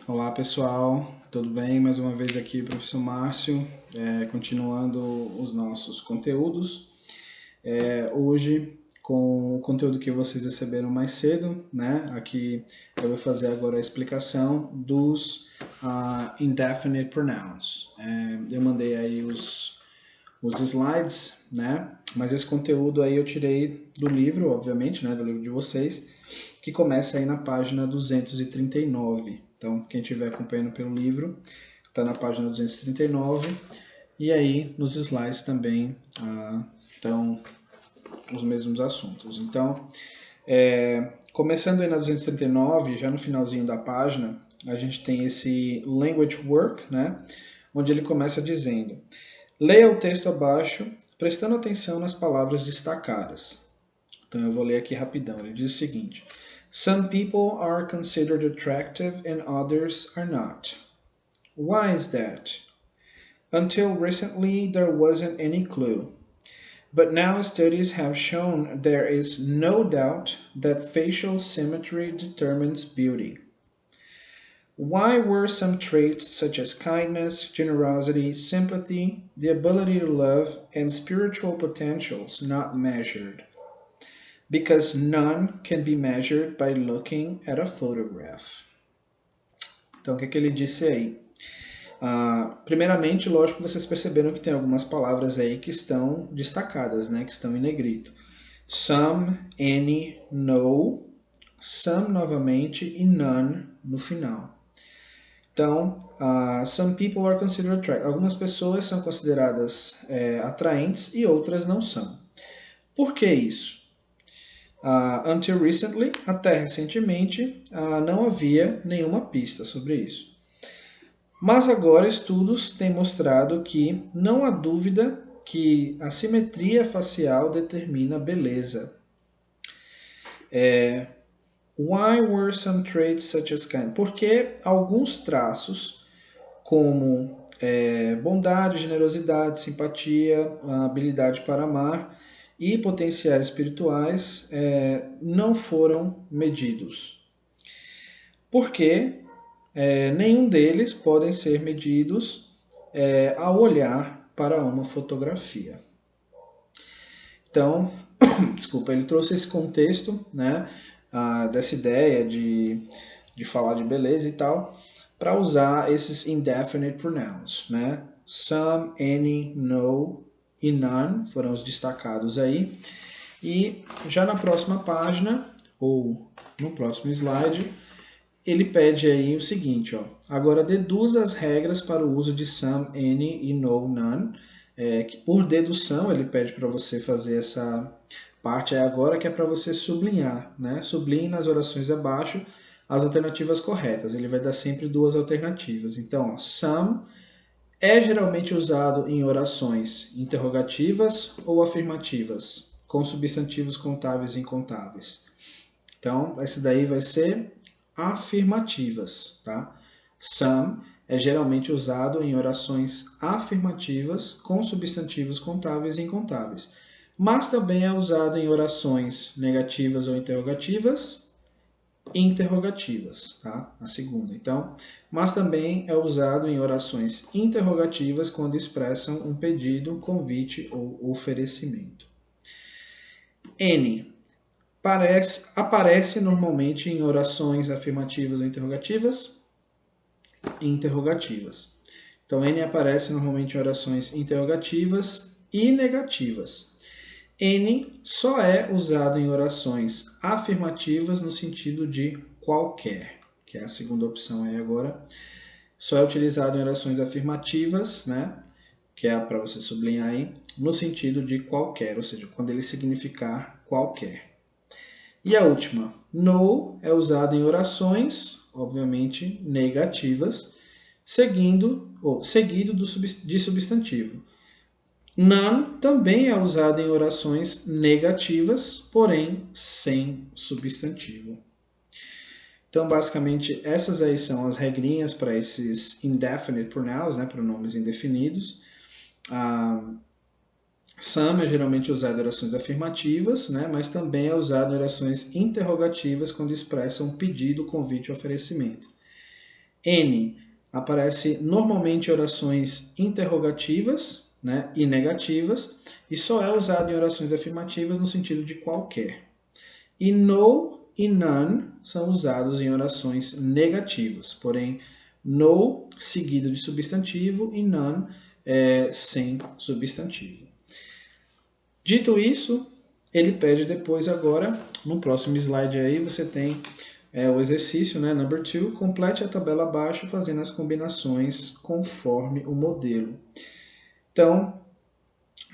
Olá pessoal, tudo bem? Mais uma vez aqui, professor Márcio, continuando os nossos conteúdos. Hoje, com o conteúdo que vocês receberam mais cedo, né? Aqui eu vou fazer agora a explicação dos indefinite pronouns. Eu mandei aí os slides, né? Mas esse conteúdo aí eu tirei do livro, obviamente, né? Do livro de vocês, que começa aí na página 239. Então, quem estiver acompanhando pelo livro, está na página 239. E aí, nos slides também estão os mesmos assuntos. Então, começando aí na 239, já no finalzinho da página, a gente tem esse language work, né? Onde ele começa dizendo: leia o texto abaixo, prestando atenção nas palavras destacadas. Então eu vou ler aqui rapidão. Ele diz o seguinte: Some people are considered attractive and others are not. Why is that? Until recently, there wasn't any clue. But now studies have shown there is no doubt that facial symmetry determines beauty. Why were some traits such as kindness, generosity, sympathy, the ability to love, and spiritual potentials not measured? Because none can be measured by looking at a photograph. Então, o que ele disse aí? Primeiramente, lógico que vocês perceberam que tem algumas palavras aí que estão destacadas, né? Que estão em negrito. Some, any, no, some novamente e none no final. Então, some people are considered attractive. Algumas pessoas são consideradas atraentes e outras não são. Por que isso? Until recently, até recentemente, não havia nenhuma pista sobre isso. Mas agora estudos têm mostrado que não há dúvida que a simetria facial determina a beleza. Why were some traits such as kindness? Porque alguns traços, como bondade, generosidade, simpatia, habilidade para amar e potenciais espirituais, não foram medidos. Porque nenhum deles podem ser medidos ao olhar para uma fotografia. Então, desculpa, ele trouxe esse contexto, né, dessa ideia de falar de beleza e tal, para usar esses indefinite pronouns, né? Some, any, no e none foram os destacados aí. E já na próxima página, ou no próximo slide, ele pede aí o seguinte, ó. Agora deduza as regras para o uso de some, any e no, none. Que por dedução ele pede para você fazer essa parte aí agora, que é para você sublinhar, né? Sublinhe nas orações abaixo as alternativas corretas. Ele vai dar sempre duas alternativas. Então, ó, some é geralmente usado em orações interrogativas ou afirmativas, com substantivos contáveis e incontáveis. Então, esse daí vai ser afirmativas, tá? Some é geralmente usado em orações afirmativas com substantivos contáveis e incontáveis, mas também é usado em orações negativas ou interrogativas, tá? A segunda. Então, mas também é usado em orações interrogativas quando expressam um pedido, convite ou oferecimento. N aparece normalmente em orações afirmativas ou interrogativas? Interrogativas. Então, N aparece normalmente em orações interrogativas e negativas. N só é usado em orações afirmativas no sentido de qualquer, que é a segunda opção aí agora. Só é utilizado em orações afirmativas, né? Que é para você sublinhar aí, no sentido de qualquer, ou seja, quando ele significar qualquer. E a última, no é usado em orações, obviamente negativas, seguido de substantivo. None também é usado em orações negativas, porém sem substantivo. Então, basicamente, essas aí são as regrinhas para esses indefinite pronouns, né, pronomes indefinidos. Some é geralmente usado em orações afirmativas, né, mas também é usado em orações interrogativas quando expressa um pedido, convite ou oferecimento. N aparece normalmente em orações interrogativas, né, e negativas, e só é usado em orações afirmativas no sentido de qualquer. E no e none são usados em orações negativas, porém, no seguido de substantivo e none sem substantivo. Dito isso, ele pede depois agora, no próximo slide aí, você tem o exercício, né, number 2, complete a tabela abaixo fazendo as combinações conforme o modelo. Então,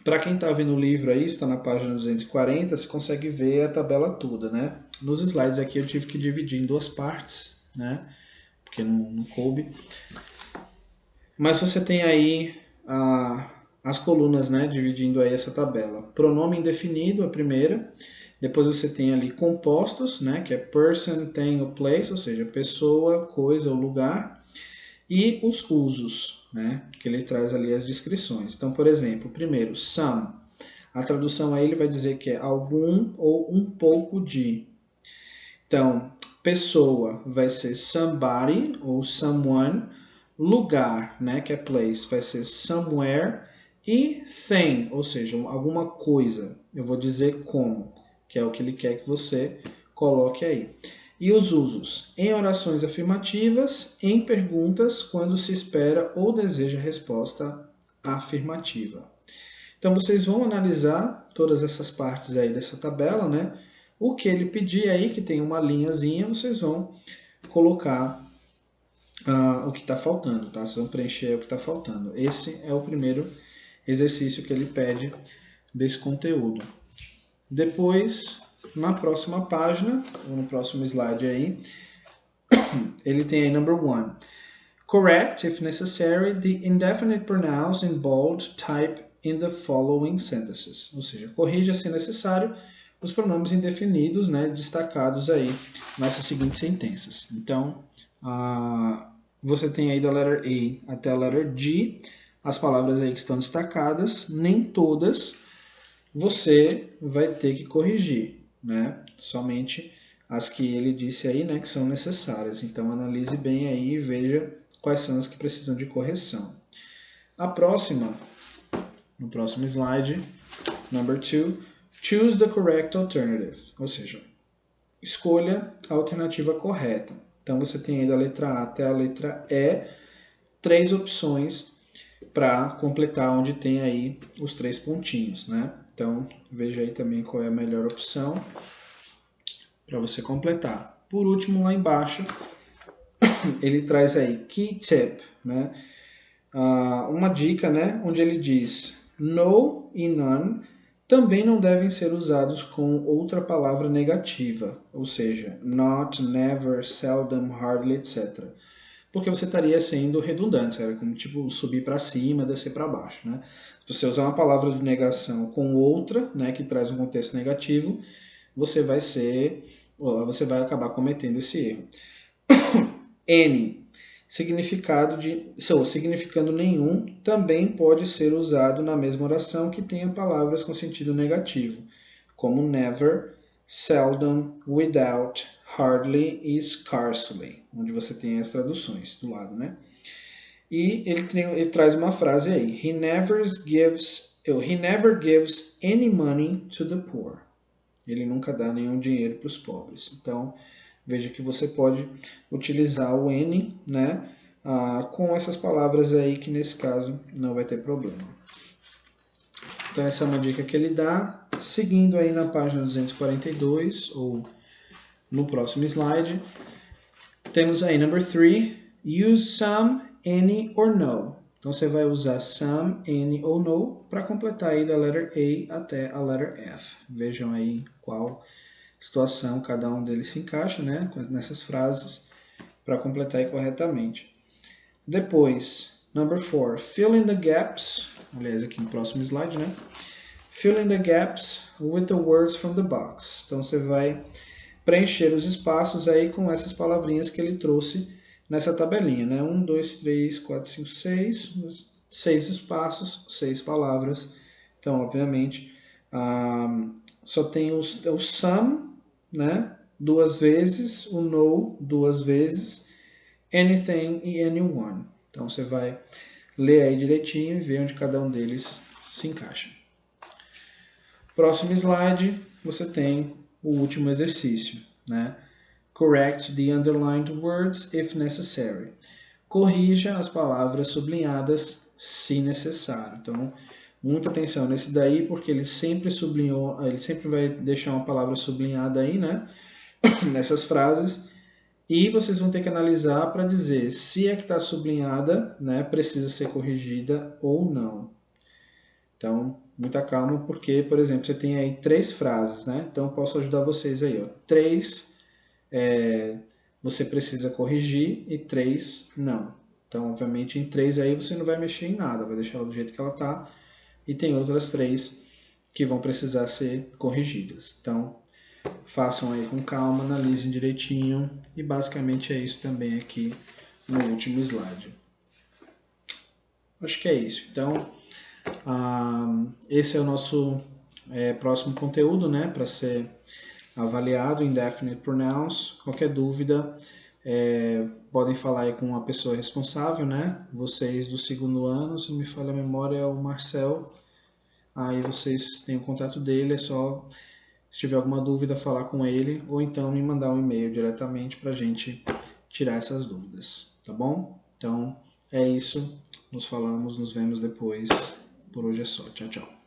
para quem está vendo o livro aí, está na página 240, você consegue ver a tabela toda, né? Nos slides aqui eu tive que dividir em duas partes, né? Porque não coube. Mas você tem aí as colunas, né? Dividindo aí essa tabela. Pronome indefinido, a primeira. Depois você tem ali compostos, né? Que é person, thing ou place, ou seja, pessoa, coisa ou lugar. E os usos, né? Que ele traz ali as descrições. Então, por exemplo, primeiro, some. A tradução aí ele vai dizer que é algum ou um pouco de. Então, pessoa vai ser somebody ou someone. Lugar, né, que é place, vai ser somewhere. E thing, ou seja, alguma coisa. Eu vou dizer como, que é o que ele quer que você coloque aí. E os usos? Em orações afirmativas, em perguntas, quando se espera ou deseja resposta afirmativa. Então, vocês vão analisar todas essas partes aí dessa tabela, né? O que ele pedir aí, que tem uma linhazinha, vocês vão colocar o que está faltando, tá? Vocês vão preencher o que está faltando. Esse é o primeiro exercício que ele pede desse conteúdo. Depois, na próxima página, ou no próximo slide aí, ele tem aí number 1. Correct, if necessary, the indefinite pronouns in bold type in the following sentences. Ou seja, corrija se necessário os pronomes indefinidos, né, destacados aí nessas seguintes sentenças. Então, você tem aí da letra A até a letra G, as palavras aí que estão destacadas, nem todas você vai ter que corrigir, né? Somente as que ele disse aí, né, que são necessárias. Então, analise bem aí e veja quais são as que precisam de correção. A próxima, no próximo slide, number 2, choose the correct alternative, ou seja, escolha a alternativa correta. Então, você tem aí da letra A até a letra E, 3 opções para completar onde tem aí os 3 pontinhos, né? Então, veja aí também qual é a melhor opção para você completar. Por último, lá embaixo, ele traz aí key tip, né? Uma dica, né? Onde ele diz no e none também não devem ser usados com outra palavra negativa, ou seja, not, never, seldom, hardly, etc. Porque você estaria sendo redundante, sabe? Como tipo subir para cima, descer para baixo, né? Se você usar uma palavra de negação com outra, né, que traz um contexto negativo, você vai acabar cometendo esse erro. N, significando nenhum, também pode ser usado na mesma oração que tenha palavras com sentido negativo, como never, seldom, without, hardly e scarcely, onde você tem as traduções do lado, né? E ele traz uma frase aí, he never gives any money to the poor. Ele nunca dá nenhum dinheiro para os pobres. Então, veja que você pode utilizar o N, né, com essas palavras aí, que nesse caso não vai ter problema. Então, essa é uma dica que ele dá. Seguindo aí na página 242, ou no próximo slide, temos aí number 3, use some, any or no. Então, você vai usar some, any ou no para completar aí da letter A até a letter F. Vejam aí qual situação cada um deles se encaixa, né, nessas frases, para completar aí corretamente. Depois, number 4, fill in the gaps, aliás, aqui no próximo slide, né? Fill in the gaps with the words from the box. Então, você vai preencher os espaços aí com essas palavrinhas que ele trouxe nessa tabelinha, né? 1, 2, 3, 4, 5, 6, 6 espaços, 6 palavras. Então, obviamente, só tem o some, né? 2 vezes, o no 2 vezes, anything e anyone. Então você vai ler aí direitinho e ver onde cada um deles se encaixa. Próximo slide, você tem o último exercício, né? Correct the underlined words if necessary. Corrija as palavras sublinhadas se necessário. Então, muita atenção nesse daí, porque ele sempre sublinhou, ele sempre vai deixar uma palavra sublinhada aí, né? Nessas frases. E vocês vão ter que analisar para dizer se a que está sublinhada, né, precisa ser corrigida ou não. Então, muita calma, porque, por exemplo, você tem aí 3 frases, né? Então, eu posso ajudar vocês aí, ó. 3 você precisa corrigir e 3 não. Então, obviamente, em 3 aí você não vai mexer em nada, vai deixar ela do jeito que ela está. E tem outras 3 que vão precisar ser corrigidas. Então, façam aí com calma, analisem direitinho. E basicamente é isso também aqui no último slide. Acho que é isso. Então, esse é o nosso próximo conteúdo, né, para ser avaliado, Indefinite Pronouns. Qualquer dúvida, podem falar aí com a pessoa responsável, né? Vocês do segundo ano, se não me falha a memória, é o Marcel. Aí vocês têm o contato dele, é só, se tiver alguma dúvida, falar com ele, ou então me mandar um e-mail diretamente para a gente tirar essas dúvidas, tá bom? Então, é isso. Nos falamos, nos vemos depois. Por hoje é só. Tchau, tchau.